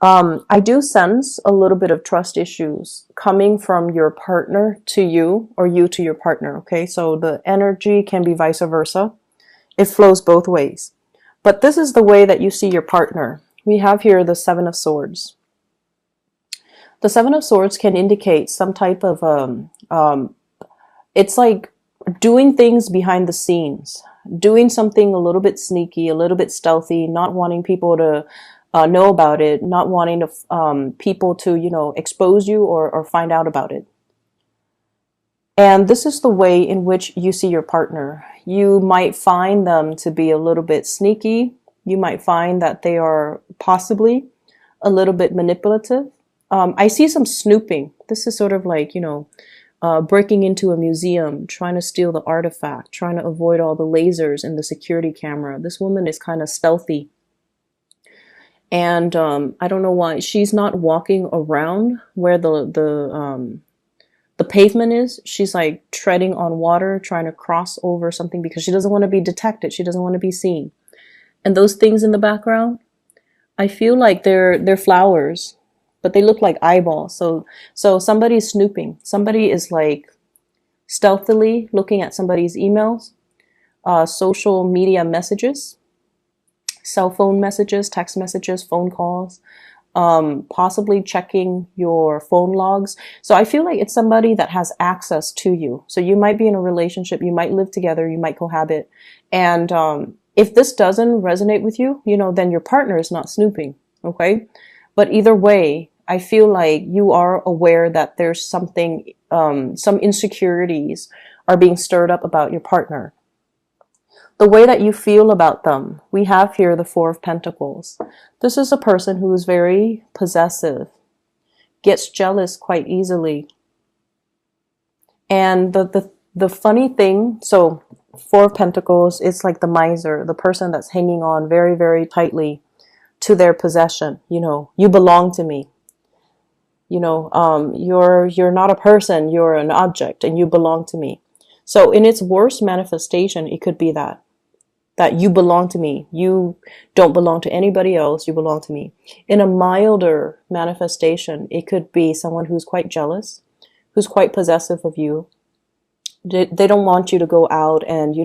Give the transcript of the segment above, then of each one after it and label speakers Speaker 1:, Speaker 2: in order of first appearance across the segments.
Speaker 1: I do sense a little bit of trust issues coming from your partner to you or you to your partner. Okay. So the energy can be vice versa. It flows both ways. But this is the way that you see your partner. We have here the Seven of Swords. The Seven of Swords can indicate some type of, it's like doing things behind the scenes, doing something a little bit sneaky, a little bit stealthy, not wanting people to know about it, not wanting to, people to, expose you or find out about it. And this is the way in which you see your partner. You might find them to be a little bit sneaky. You might find that they are possibly a little bit manipulative. I see some snooping. This is sort of like, breaking into a museum, trying to steal the artifact, trying to avoid all the lasers in the security camera. This woman is kind of stealthy. And I don't know why she's not walking around where the pavement is. She's like treading on water, trying to cross over something because she doesn't want to be detected. She doesn't want to be seen. And those things in the background, I feel like they're flowers, but they look like eyeballs. So somebody's snooping. Somebody is like stealthily looking at somebody's emails, social media messages, cell phone messages, text messages, phone calls, possibly checking your phone logs. So I feel like it's somebody that has access to you. So you might be in a relationship, you might live together, you might cohabit. And if this doesn't resonate with you, then your partner is not snooping. Okay. But either way, I feel like you are aware that there's something, some insecurities are being stirred up about your partner. The way that you feel about them, we have here the Four of Pentacles. This is a person who is very possessive, gets jealous quite easily. And the funny thing, so Four of Pentacles, it's like the miser, the person that's hanging on very, very tightly to their possession. You belong to me. You're not a person, you're an object, and you belong to me. So in its worst manifestation, it could be that you belong to me. You don't belong to anybody else. You belong to me. In a milder manifestation, it could be someone who's quite jealous, who's quite possessive of you. They don't want you to go out and,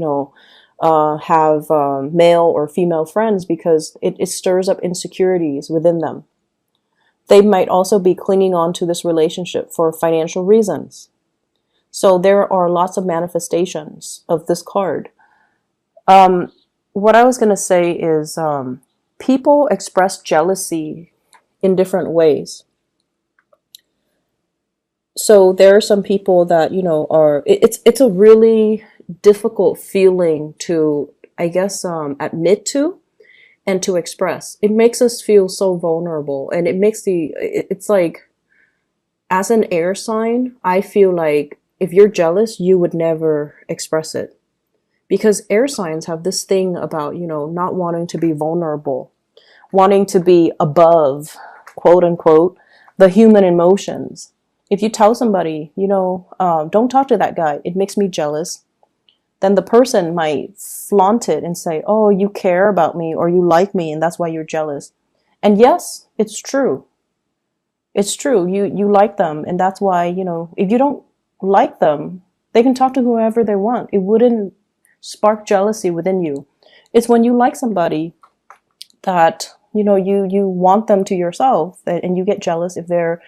Speaker 1: have male or female friends because it stirs up insecurities within them. They might also be clinging on to this relationship for financial reasons. So there are lots of manifestations of this card. What I was going to say is people express jealousy in different ways. So there are some people that, it's a really difficult feeling to, I guess, admit to and to express. It makes us feel so vulnerable, and it's like, as an air sign, I feel like if you're jealous, you would never express it. Because air signs have this thing about, not wanting to be vulnerable, wanting to be above, quote unquote, the human emotions. If you tell somebody, don't talk to that guy, it makes me jealous, then the person might flaunt it and say, oh, you care about me or you like me and that's why you're jealous. And yes, it's true. It's true. You like them. And that's why, if you don't like them, they can talk to whoever they want. It wouldn't spark jealousy within you. It's when you like somebody that, you want them to yourself, and you get jealous if they're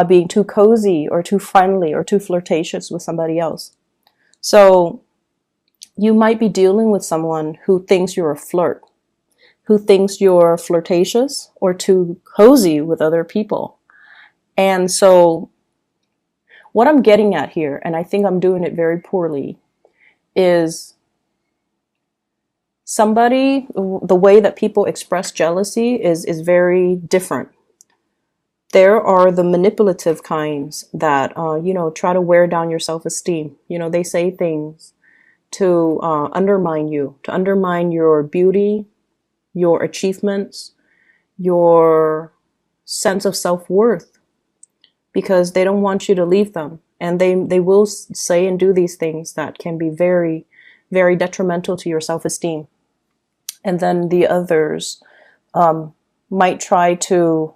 Speaker 1: being too cozy or too friendly or too flirtatious with somebody else. So you might be dealing with someone who thinks you're a flirt, who thinks you're flirtatious or too cozy with other people. And so what I'm getting at here, and I think I'm doing it very poorly, is the way that people express jealousy is very different. There are the manipulative kinds that, try to wear down your self-esteem. They say things to undermine you, to undermine your beauty, your achievements, your sense of self-worth, because they don't want you to leave them. And they will say and do these things that can be very, very detrimental to your self-esteem. And then the others might try to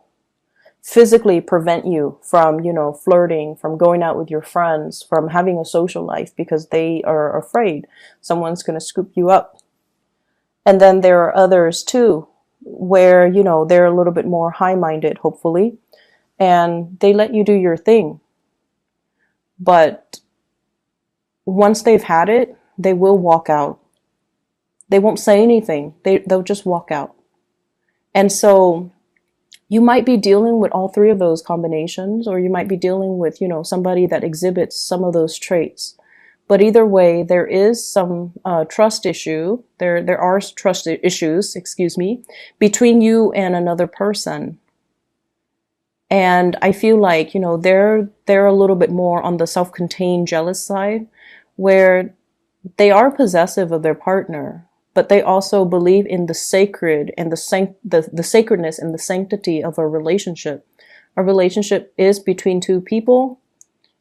Speaker 1: physically prevent you from, flirting, from going out with your friends, from having a social life because they are afraid someone's going to scoop you up. And then there are others too, where, they're a little bit more high-minded, hopefully, and they let you do your thing. But once they've had it, they will walk out. They won't say anything. They'll just walk out. And so you might be dealing with all three of those combinations, or you might be dealing with, somebody that exhibits some of those traits. But either way, there is some trust issue. There are trust issues, between you and another person. And I feel like, they're a little bit more on the self-contained jealous side, where they are possessive of their partner, but they also believe in the sacred and the sacredness and the sanctity of a relationship. A relationship is between two people,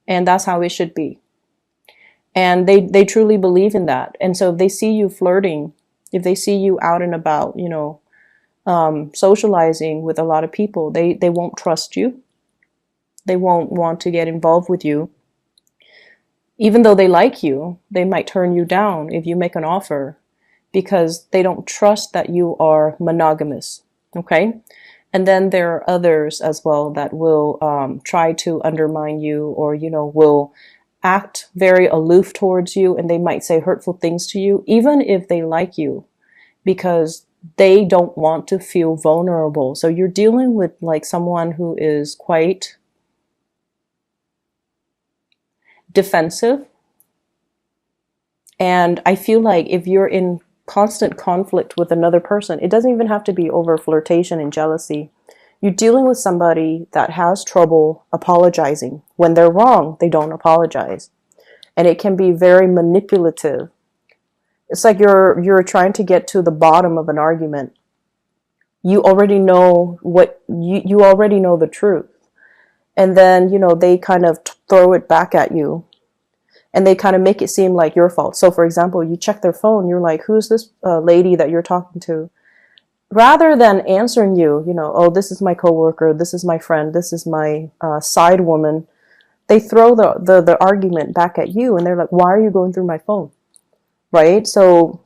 Speaker 1: and that's how it should be. And they truly believe in that. And so if they see you flirting, if they see you out and about, socializing with a lot of people, they won't trust you. They won't want to get involved with you. Even though they like you, they might turn you down if you make an offer because they don't trust that you are monogamous. Okay? And then there are others as well that will try to undermine you, or, will act very aloof towards you, and they might say hurtful things to you, even if they like you, because they don't want to feel vulnerable. So you're dealing with like someone who is quite defensive. And I feel like if you're in constant conflict with another person, it doesn't even have to be over flirtation and jealousy. You're dealing with somebody that has trouble apologizing. When they're wrong, they don't apologize. And it can be very manipulative. It's like you're trying to get to the bottom of an argument. You already know you already know the truth. And then, they kind of throw it back at you. And they kind of make it seem like your fault. So for example, you check their phone, you're like, who's this lady that you're talking to? Rather than answering you, oh, this is my coworker, this is my friend, this is my side woman, they throw the argument back at you, and they're like, why are you going through my phone? Right? So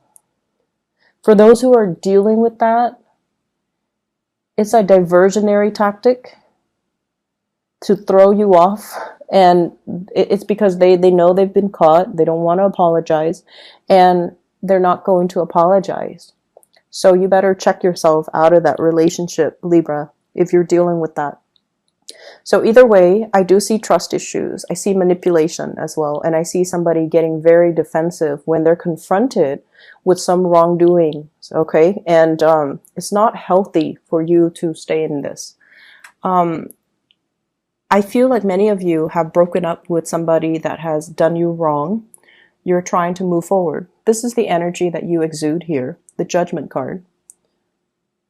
Speaker 1: for those who are dealing with that, it's a diversionary tactic to throw you off. And it's because they know they've been caught. They don't want to apologize, and they're not going to apologize. So you better check yourself out of that relationship, Libra, if you're dealing with that. So either way, I do see trust issues. I see manipulation as well. And I see somebody getting very defensive when they're confronted with some wrongdoing. Okay. And it's not healthy for you to stay in this. I feel like many of you have broken up with somebody that has done you wrong. You're trying to move forward. This is the energy that you exude here, the Judgment card.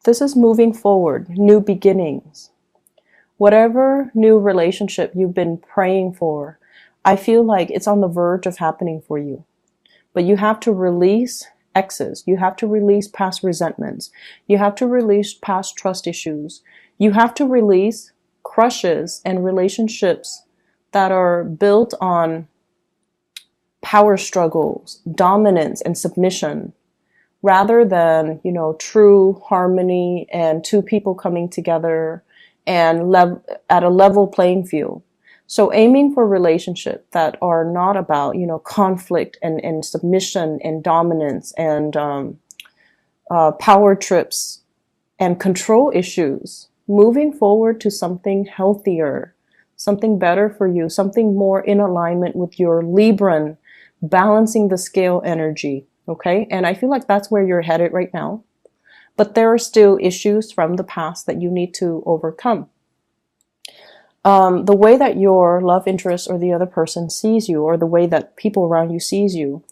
Speaker 1: This is moving forward, new beginnings. Whatever new relationship you've been praying for, I feel like it's on the verge of happening for you. But you have to release exes. You have to release past resentments. You have to release past trust issues. You have to release crushes and relationships that are built on power struggles, dominance, and submission, rather than, true harmony and two people coming together and at a level playing field. So aiming for relationships that are not about, conflict and submission and dominance and power trips and control issues. Moving forward to something healthier, something better for you, something more in alignment with your Libran, balancing the scale energy. Okay. And I feel like that's where you're headed right now. But there are still issues from the past that you need to overcome. The way that your love interest or the other person sees you, or the way that people around you sees you,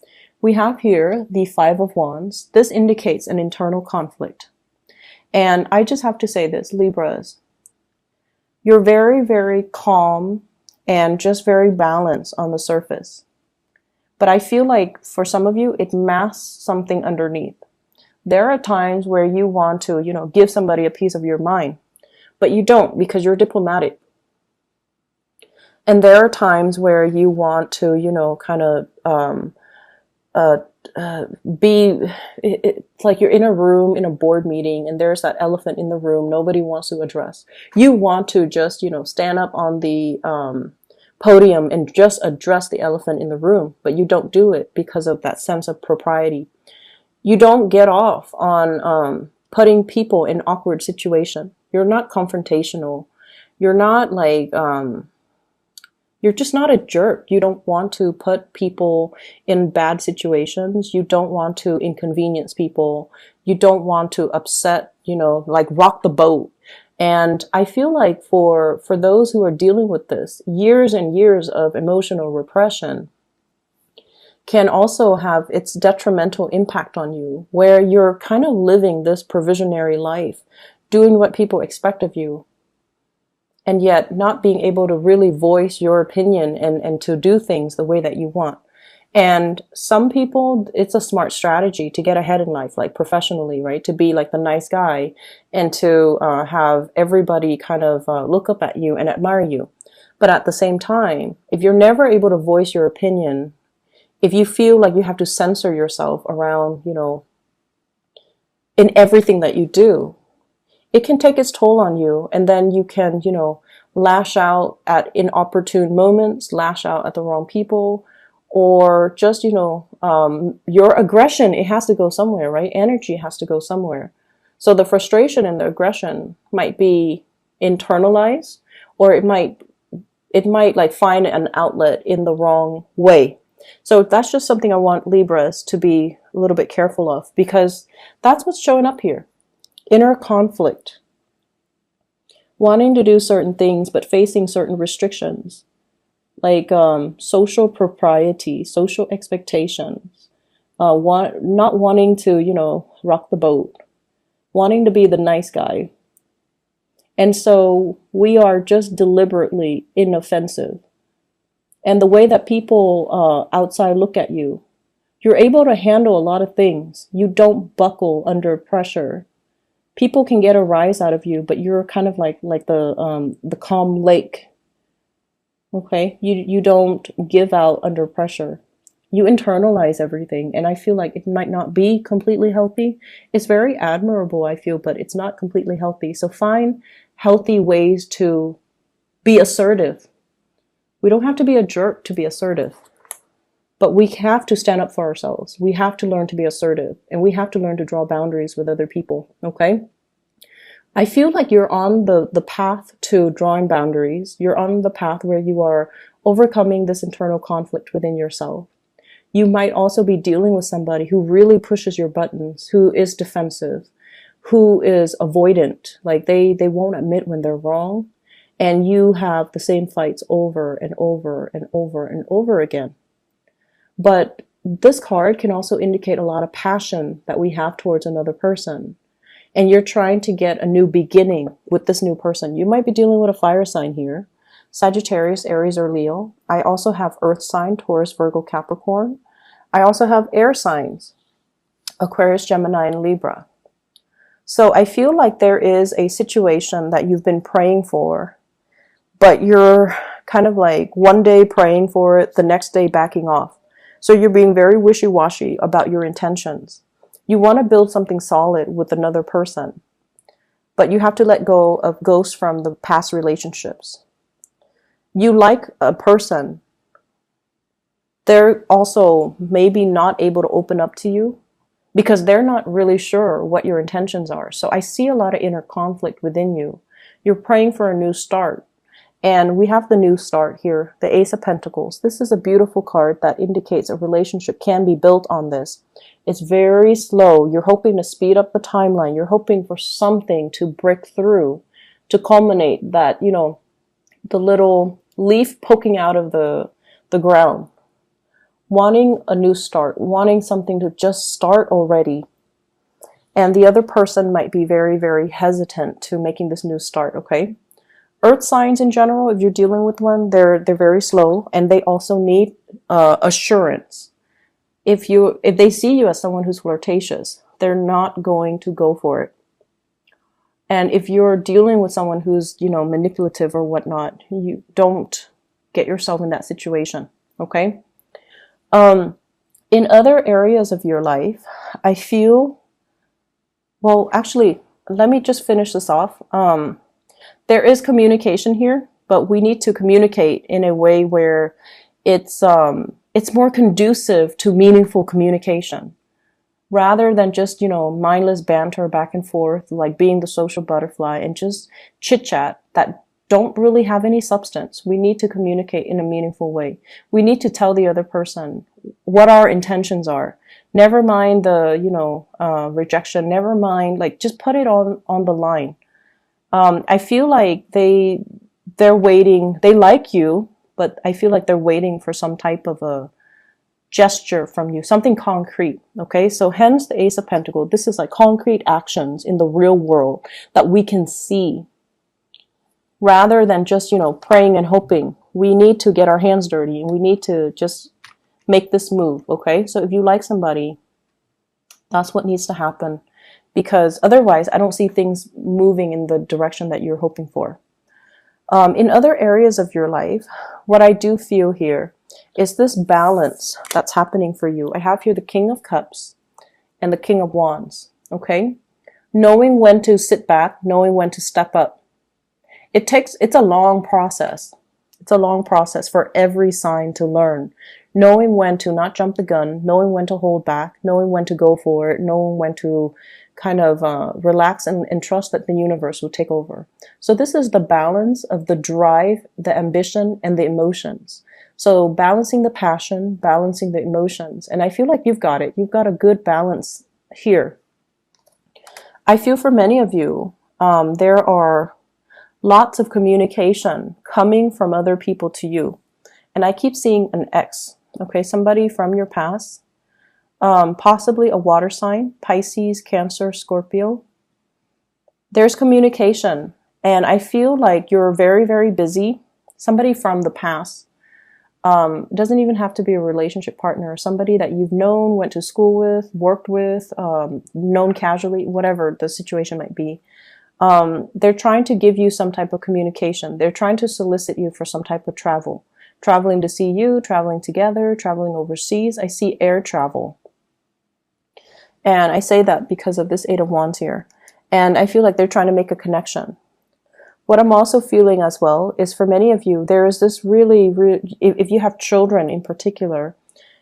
Speaker 1: we have here the Five of Wands. This indicates an internal conflict. And I just have to say this, Libras, you're very, very calm and just very balanced on the surface. But I feel like for some of you, it masks something underneath. There are times where you want to, give somebody a piece of your mind. but you don't because you're diplomatic. And there are times where you want to, kind of uh, be, it's like you're in a room in a board meeting and there's that elephant in the room nobody wants to address. You want to just, stand up on the podium and just address the elephant in the room, but you don't do it because of that sense of propriety. You don't get off on putting people in awkward situation. You're not confrontational. You're not like you're just not a jerk. You don't want to put people in bad situations. You don't want to inconvenience people. You don't want to upset, like rock the boat. And I feel like for those who are dealing with this, years and years of emotional repression can also have its detrimental impact on you, where you're kind of living this provisionary life, doing what people expect of you, and yet not being able to really voice your opinion and to do things the way that you want. And some people, it's a smart strategy to get ahead in life, like professionally, right? To be like the nice guy and to have everybody kind of look up at you and admire you. But at the same time, if you're never able to voice your opinion, if you feel like you have to censor yourself around, in everything that you do, it can take its toll on you. And then you can, lash out at inopportune moments, lash out at the wrong people, or just, your aggression, it has to go somewhere, right? Energy has to go somewhere. So the frustration and the aggression might be internalized, or it might like find an outlet in the wrong way. So that's just something I want Libras to be a little bit careful of, because that's what's showing up here. Inner conflict. Wanting to do certain things, but facing certain restrictions. Like social propriety, social expectations. Not wanting to, rock the boat. Wanting to be the nice guy. And so we are just deliberately inoffensive. And the way that people outside look at you, you're able to handle a lot of things. You don't buckle under pressure. People can get a rise out of you, but you're kind of like the calm lake. Okay, you don't give out under pressure. You internalize everything, and I feel like it might not be completely healthy. It's very admirable, I feel, but it's not completely healthy. So find healthy ways to be assertive. We don't have to be a jerk to be assertive, but we have to stand up for ourselves. We have to learn to be assertive, and we have to learn to draw boundaries with other people, okay? I feel like you're on the path to drawing boundaries. You're on the path where you are overcoming this internal conflict within yourself. You might also be dealing with somebody who really pushes your buttons, who is defensive, who is avoidant, like they won't admit when they're wrong, and you have the same fights over and over and over and over again. But this card can also indicate a lot of passion that we have towards another person. And you're trying to get a new beginning with this new person. You might be dealing with a fire sign here. Sagittarius, Aries, or Leo. I also have earth sign, Taurus, Virgo, Capricorn. I also have air signs, Aquarius, Gemini, and Libra. So I feel like there is a situation that you've been praying for, but you're kind of like one day praying for it, the next day backing off. So you're being very wishy-washy about your intentions. You want to build something solid with another person, but you have to let go of ghosts from the past relationships. You like a person. They're also maybe not able to open up to you because they're not really sure what your intentions are. So I see a lot of inner conflict within you. You're praying for a new start. And we have the new start here, the Ace of Pentacles. This is a beautiful card that indicates a relationship can be built on this. It's very slow. You're hoping to speed up the timeline. You're hoping for something to break through, to culminate that, the little leaf poking out of the ground. Wanting a new start, wanting something to just start already. And the other person might be very, very hesitant to making this new start, okay? Earth signs in general, if you're dealing with one, they're very slow, and they also need assurance. If they see you as someone who's flirtatious, they're not going to go for it. And if you're dealing with someone who's, manipulative or whatnot, you don't get yourself in that situation. Okay. Um, in other areas of your life, I feel, well, actually, let me just finish this off. There is communication here, but we need to communicate in a way where it's more conducive to meaningful communication rather than just, mindless banter back and forth, like being the social butterfly and just chit chat that don't really have any substance. We need to communicate in a meaningful way. We need to tell the other person what our intentions are. Never mind the, rejection. Never mind, like, just put it on the line. I feel like they're waiting. They like you, but I feel like they're waiting for some type of a gesture from you, something concrete. Okay, so hence the Ace of Pentacles. This is like concrete actions in the real world that we can see, rather than just praying and hoping. We need to get our hands dirty, and we need to just make this move. Okay, so if you like somebody, that's what needs to happen, because otherwise I don't see things moving in the direction that you're hoping for. In other areas of your life, what I do feel here is this balance that's happening for you. I have here the King of Cups and the King of Wands. Okay, knowing when to sit back, knowing when to step up. It's a long process. It's a long process for every sign to learn. Knowing when to not jump the gun, knowing when to hold back, knowing when to go for it, knowing when to kind of relax and trust that the universe will take over. So this is the balance of the drive, the ambition, and the emotions. So balancing the passion, balancing the emotions. And I feel like you've got it. You've got a good balance here. I feel for many of you, there are lots of communication coming from other people to you. And I keep seeing an ex, okay, somebody from your past, possibly a water sign, Pisces, Cancer, Scorpio. There's communication, and I feel like you're very, very busy. Somebody from the past. Doesn't even have to be a relationship partner, somebody that you've known, went to school with, worked with, known casually, whatever the situation might be. They're trying to give you some type of communication. They're trying to solicit you for some type of travel. Traveling to see you, traveling together, traveling overseas. I see air travel. And I say that because of this Eight of Wands here. And I feel like they're trying to make a connection. What I'm also feeling as well is for many of you, there is this really, if you have children in particular,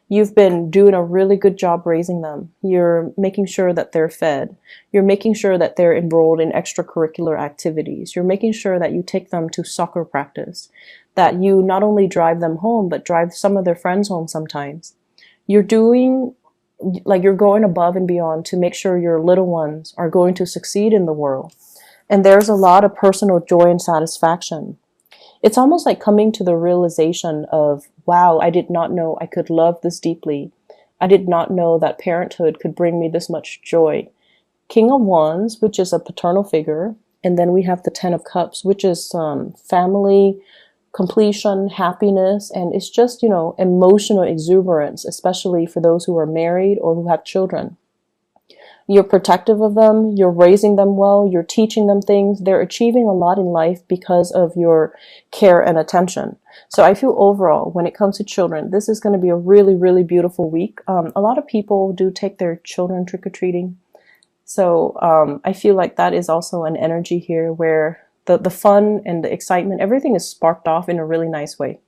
Speaker 1: you've been doing a really good job raising them. You're making sure that they're fed. You're making sure that they're enrolled in extracurricular activities. You're making sure that you take them to soccer practice, that you not only drive them home, but drive some of their friends home sometimes. You're doing, like, you're going above and beyond to make sure your little ones are going to succeed in the world. And there's a lot of personal joy and satisfaction. It's almost like coming to the realization of, wow, I did not know I could love this deeply. I did not know that parenthood could bring me this much joy. King of Wands, which is a paternal figure. And then we have the Ten of Cups, which is family, completion, happiness. And it's just, emotional exuberance, especially for those who are married or who have children. You're protective of them, you're raising them well, you're teaching them things. They're achieving a lot in life because of your care and attention. So I feel overall, when it comes to children, this is going to be a really, really beautiful week. A lot of people do take their children trick-or-treating. So I feel like that is also an energy here where the fun and the excitement, everything is sparked off in a really nice way.